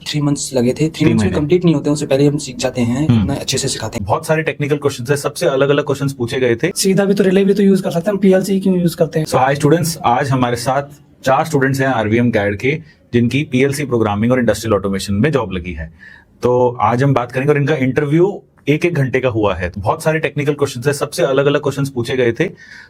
3 months लगे थे। 3 months में कंप्लीट नहीं होते, उससे पहले हम सीख जाते हैं, इतना अच्छे से सिखाते हैं। बहुत सारे टेक्निकल क्वेश्चंस है, सबसे अलग अलग क्वेश्चंस पूछे गए थे। सीधा भी तो रिले भी तो यूज कर सकते हैं, हम पीएलसी क्यों यूज करते हैं। सो हाय स्टूडेंट्स, आज हमारे साथ 4 स्टूडेंट्स हैं आरवीएम कैड के, जिनकी पीएलसी प्रोग्रामिंग और इंडस्ट्रियल ऑटोमेशन में जॉब लगी है। तो आज हम बात करेंगे और इनका इंटरव्यू 1-1 घंटे का हुआ है। तो बहुत सारे टेक्निकल क्वेश्चंस है, सबसे अलग अलग क्वेश्चंस पूछे गए थे।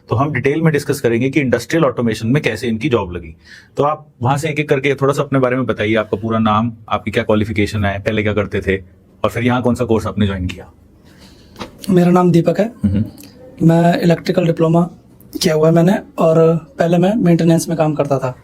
तो हम डिटेल में डिस्कस करेंगे कि इंडस्ट्रियल ऑटोमेशन में कैसे इनकी जॉब लगी। तो आप वहां से एक-एक करके थोड़ा सा अपने बारे में बताइए। आपका पूरा नाम, आपकी क्या क्वालिफिकेशन है, पहले क्या करते थे, और फिर यहाँ कौन सा कोर्स आपने ज्वाइन किया। मेरा नाम दीपक है, मैं इलेक्ट्रिकल डिप्लोमा किया हुआ है मैंने, और पहले मैं मेंटेनेंस में काम करता था।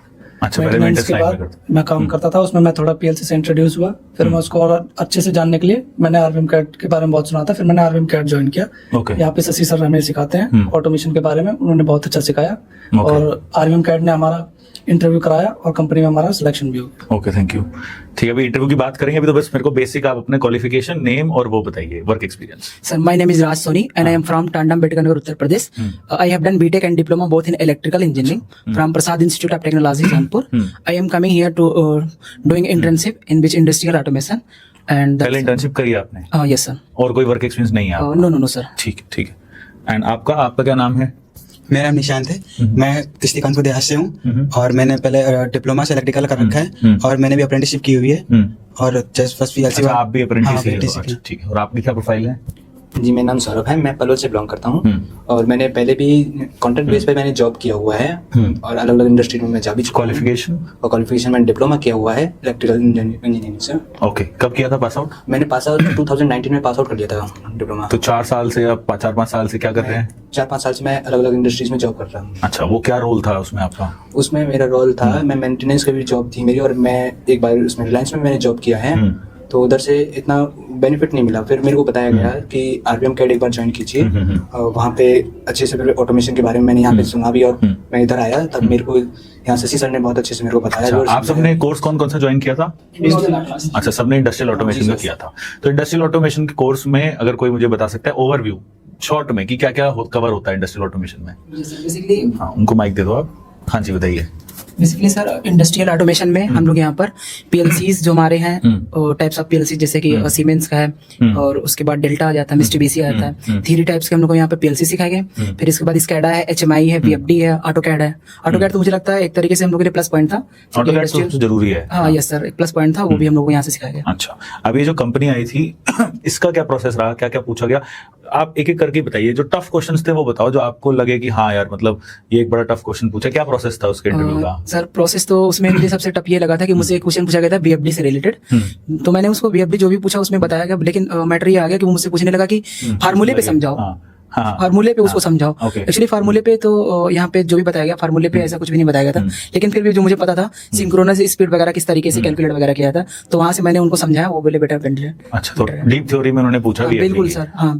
अच्छा, पहले मेंटेनेंस के बाद मैं काम करता था, उसमें मैं थोड़ा पीएलसी से इंट्रोड्यूस हुआ। फिर मैं उसको और अच्छे से जानने के लिए मैंने आरवीएम कैड के बारे में बहुत सुना था, फिर मैंने आरवीएम कैड ज्वाइन किया। यहाँ पे शशि सर हमें सिखाते हैं ऑटोमेशन के बारे में, उन्होंने बहुत अच्छा सिखाया। और आरवीएम कैड ने हमारा इंटरव्यू कराया और कंपनी में हमारा सिलेक्शन भी हो गया। Okay, thank you. ठीक है, अभी इंटरव्यू की बात करेंगे। अभी तो बस मेरे को बेसिक आप अपने क्वालिफिकेशन, नेम और वो बताइए, work experience. Sir, my name is Raj Soni and I am from Tandam Betanagar, Uttar Pradesh. I have done BTech and diploma both in electrical engineering from Prasad Institute of Technology, Kanpur. I am coming here to doing internship in which industrial automation and पहले internship करी आपने? yes sir. और कोई work experience नहीं है? No sir. ठीक है, ठीक है। एंड आपका क्या नाम है? मेरा नाम निशांत है, मैं कृष्टि कानपुर देहात से हूँ, और मैंने पहले डिप्लोमा से इलेक्ट्रिकल कर रखा है, और मैंने भी अप्रेंटिसशिप की हुई है, और जस्ट फर्स्ट पीएलसी। अच्छा, आप भी अप्रेंटिस हैं? ठीक है। और आपकी क्या प्रोफाइल है? जी, मेरा नाम सौरभ है, मैं पलवल से बिलोंग करता हूँ, और मैंने पहले भी कॉन्ट्रैक्ट बेस पे मैंने जॉब किया हुआ है, और अलग अलग इंडस्ट्री में मैं जा भी चुका हूँ। क्वालिफिकेशन मैंने डिप्लोमा किया हुआ है इलेक्ट्रिकल इंजीनियरिंग से। ओके, कब किया था पास आउट? मैंने पास आउट 2019 में पास आउट कर लिया था डिप्लोमा। तो 4 साल से या 4-5 साल से क्या कर रहे हैं? 4-5 साल से मैं अलग अलग इंडस्ट्रीज में जॉब कर रहा हूँ। अच्छा, वो क्या रोल था उसमें आपका? उसमें मेरा रोल था, मैं मेंटेनेंस की भी जॉब थी मेरी, और मैं एक बार उसमें रिलायंस में मैंने जॉब किया है, तो उधर से इतना बेनिफिट नहीं मिला। फिर मेरे को बताया गया कि आरवीएम कैड एक बार ज्वाइन कीजिए, और वहाँ पे अच्छे से फिर ऑटोमेशन के बारे में मैंने यहाँ पे सुना भी, और मैं इधर आया तब मेरे को यहाँ शशि सर ने बहुत अच्छे से मेरे को बताया। अच्छा, आप सबने कोर्स कौन सा ज्वाइन किया था? अच्छा, सबने इंडस्ट्रियल ऑटोमेशन का किया था। तो इंडस्ट्रियल ऑटोमेशन के कोर्स में अगर कोई मुझे बता सकता है ओवरव्यू शॉर्ट में कि क्या क्या कवर होता है इंडस्ट्रियल ऑटोमेशन में? बेसिकली हाँ, उनको माइक दे दो आप। हाँ जी, बताइए। बेसिकली सर, इंडस्ट्रियल ऑटोमेशन में हम लोग यहाँ पर पीएलसीज जो हमारे हैं, टाइप्स ऑफ पीएलसी, जैसे कि सीमेंस का है, और उसके बाद डेल्टा आ जाता है, मिस्टूबिशी आ जाता है, 3 टाइप्स के हम लोग को यहाँ पे पीएलसी सिखाए गए। फिर इसके बाद स्कैडा है, एचएमआई है, वीएफडी है, ऑटोकैड है। ऑटोकैड तो मुझे लगता है एक तरीके से हम लोग के लिए प्लस पॉइंट था। ऑटोकैड तो जरूरी है। हाँ यस सर, एक प्लस पॉइंट था, वो भी हम लोग को यहाँ से सिखाया गया। अच्छा, अब ये जो कंपनी आई थी इसका क्या प्रोसेस रहा, क्या क्या पूछा गया? आप एक एक करके बताइए। जो टफ क्वेश्चंस थे वो बताओ, जो आपको लगे कि हाँ यार, मतलब ये एक बड़ा टफ क्वेश्चन पूछा। क्या प्रोसेस था उसके इंटरव्यू का? सर प्रोसेस तो उसमें मुझे सबसे टफ ये लगा था कि मुझसे एक क्वेश्चन पूछा गया था बीएफडी से रिलेटेड। तो मैंने उसको बीएफडी जो भी पूछा उसमें बताया गया, लेकिन मैटर ये आ गया कि वो मुझसे पूछने लगा कि फार्मूले पे समझाओ, फार्मूले पे उसको समझाओ। एक्चुअली फार्मूले पे तो यहाँ पे जो भी बताया गया, फार्मूले पे ऐसा कुछ भी नहीं बताया गया था, लेकिन फिर भी जो मुझे पता था सिंक्रोनस स्पीड वगैरह किस तरीके से कैलकुलेट वगैरह किया था, तो वहां से मैंने उनको समझाया। वो बोले बेटा अच्छा, तो डीप थ्योरी में उन्होंने पूछा? बिल्कुल सर, हाँ,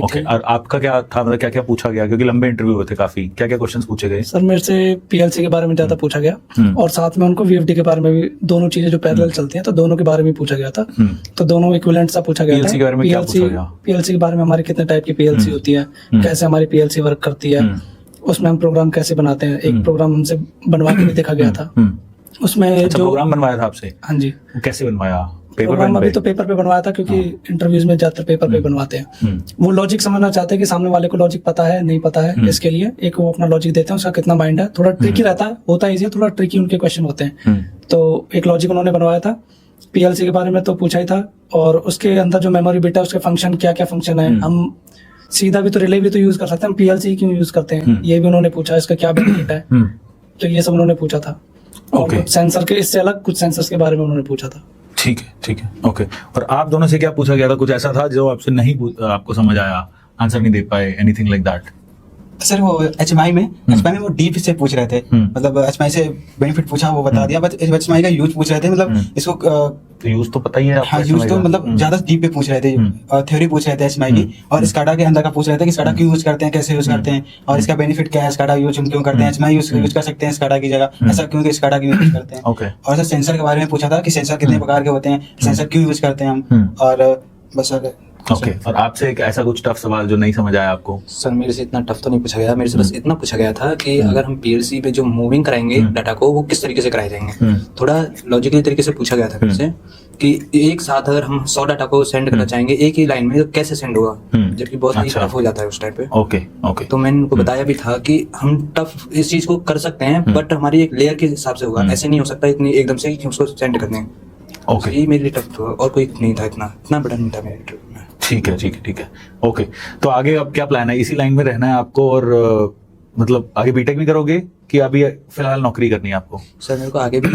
ओके। और आपका क्या था, मतलब क्या क्या पूछा गया? क्योंकि लंबे इंटरव्यू हुए थे काफी, क्या क्या क्वेश्चन पूछे गए? सर मेरे से पीएलसी के बारे में ज्यादा पूछा गया, और साथ में उनको वीएफडी के बारे में भी, दोनों चीजें जो पैरेलल चलती हैं, तो दोनों के बारे में पूछा गया था। तो दोनों इक्विवेलेंट सा पूछा गया था। पीएलसी के बारे में क्या पूछा गया? पीएलसी के बारे में हमारे कितने टाइप की पीएलसी होती है, कैसे हमारी पीएलसी वर्क करती है, उसमें हम प्रोग्राम कैसे बनाते हैं। एक प्रोग्राम हमसे बनवा के भी देखा गया था उसमें। अच्छा, जो प्रोग्राम बनवाया था आपसे? हाँ जी। वो कैसे बनवाया? प्रोग्राम अभी तो पेपर पे बनवाया था, क्योंकि इंटरव्यूज में ज्यादातर पेपर पे बनवाते हैं। वो लॉजिक समझना चाहते हैं कि सामने वाले को लॉजिक पता है नहीं पता है, इसके लिए एक वो अपना लॉजिक देते हैं, उसका कितना माइंड है। थोड़ा ट्रिकी रहता है, होता है इजी, थोड़ा ट्रिकी उनके क्वेश्चन होते हैं। तो एक लॉजिक उन्होंने बनवाया था। पीएलसी के बारे में तो पूछा ही था, और उसके अंदर जो मेमोरी बिट है उसके फंक्शन क्या क्या फंक्शन है, हम सीधा भी तो रिले भी तो यूज कर सकते हैं, हम पीएलसी क्यों यूज करते हैं, ये भी उन्होंने पूछा। इसका क्या बेनिफिट है, तो ये सब उन्होंने पूछा था। और सेंसर के इससे अलग कुछ सेंसर्स के बारे में उन्होंने पूछा था। ठीक है, ठीक है, ओके। और आप दोनों से क्या पूछा गया था? कुछ ऐसा था जो आपसे नहीं आपको समझ आया, आंसर नहीं दे पाए, एनीथिंग लाइक दैट? सर वो एचएमआई में वो डीप से पूछ रहे थे, मतलब एचएमआई से बेनिफिट पूछा, वो बता दिया, बट एचएमआई का यूज पूछ रहे थे, मतलब इसको तो यूज तो पता ही है। हाँ, यूज तो मतलब ज्यादा डीप पे पूछ रहे थे, थ्योरी पूछ रहे थे एचएमआई की, और स्काडा के अंदर का पूछ रहे थे कि स्काडा क्यों यूज करते हैं, कैसे यूज करते हैं, और इसका बेनिफिट क्या है, स्काडा यूज हम क्यों करते हैं, एचएमआई यूज कर सकते हैं स्काडा की जगह, ऐसा क्यों स्काडा क्यों यूज करते हैं। और सर सेंसर के बारे में पूछा था कि सेंसर कितने प्रकार के होते हैं, सेंसर क्यों यूज करते हैं हम, और बस सर। ओके। और आपसे एक ऐसा कुछ टफ सवाल जो नहीं समझ आया आपको? सर मेरे से इतना टफ तो नहीं पूछा गया, मेरे से बस इतना पूछा गया था कि अगर हम पीएलसी पे जो मूविंग कराएंगे डाटा को, वो किस तरीके से कराए जाएंगे। थोड़ा लॉजिकली तरीके से पूछा गया था मेरे से कि एक साथ अगर हम 100 डाटा को सेंड करना चाहेंगे एक ही लाइन में तो कैसे सेंड होगा, जबकि बहुत ही अच्छा। टफ हो जाता है उस टाइम पे। ओके ओके तो मैंने उनको बताया भी था कि हम टफ इस चीज को कर सकते हैं, बट हमारी एक लेयर के हिसाब से होगा, ऐसे नहीं हो सकता इतनी एकदम से कि उसको सेंड कर दें। ओके ये मेरे लिए टफ था और कोई नहीं था, इतना बड़ा नहीं था मेरे ट्रिप में। ठीक है ठीक है ठीक है ओके। तो आगे अब क्या प्लान है, इसी लाइन में रहना है आपको और मतलब आगे बीटेक भी करोगे कि अभी फिलहाल नौकरी करनी है आपको? सर मेरे को आगे भी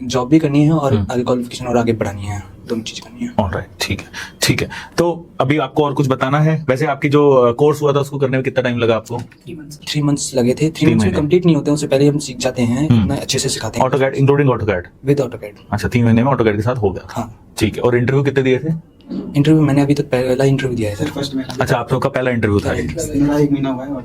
जॉब भी करनी है और आगे क्वालिफिकेशन और आगे बढ़ानी है, दोनों चीज करनी है। ऑलराइट ठीक है ठीक है। तो अभी आपको और कुछ बताना है? वैसे आपकी जो कोर्स हुआ था उसको करने में कितना टाइम लगा आपको? 3 मंथ्स लगे थे। 3 मंथ्स में कंप्लीट नहीं होते, उससे पहले हम सीख जाते हैं, इतना अच्छे से सिखाते हैं। AutoCAD including AutoCAD? With AutoCAD. अच्छा 3 महीने में ऑटोकैड के साथ हो गया। हाँ ठीक है। और इंटरव्यू कितने दिए थे? इंटरव्यू मैंने अभी तक पहला इंटरव्यू दिया है सर। फर्स्ट में अच्छा आप लोग का पहला इंटरव्यू था ये? मेरा 1 महीना हुआ है और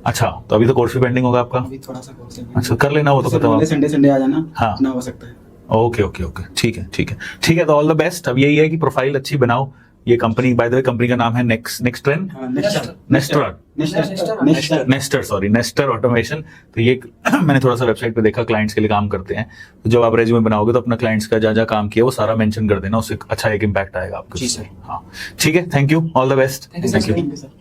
अच्छा तो अभी तो कोर्स भी पेंडिंग होगा आपका? अभी थोड़ा सा कोर्स है। अच्छा कर लेना वो तो पता होगा। संडे आ जाना, हाँ। इतना हो सकता है। ओके ओके ओके ठीक है ठीक है ठीक है। तो ऑल द बेस्ट। अब यही है कि प्रोफाइल अच्छी बनाओ। ये company by the way company का नाम है नेक्स्ट्रेन नेस्टर ऑटोमेशन। तो ये मैंने थोड़ा सा वेबसाइट पे देखा, क्लाइंट्स के लिए काम करते हैं। तो जब आप रेज्यूमे बनाओगे तो अपना क्लाइंट्स का जहाँ जहाँ काम किया वो सारा मेंशन कर देना, उससे अच्छा एक इम्पैक्ट आएगा आपको। जी सर। हाँ ठीक है। Thank you, all the best. Thank you. Thank you sir.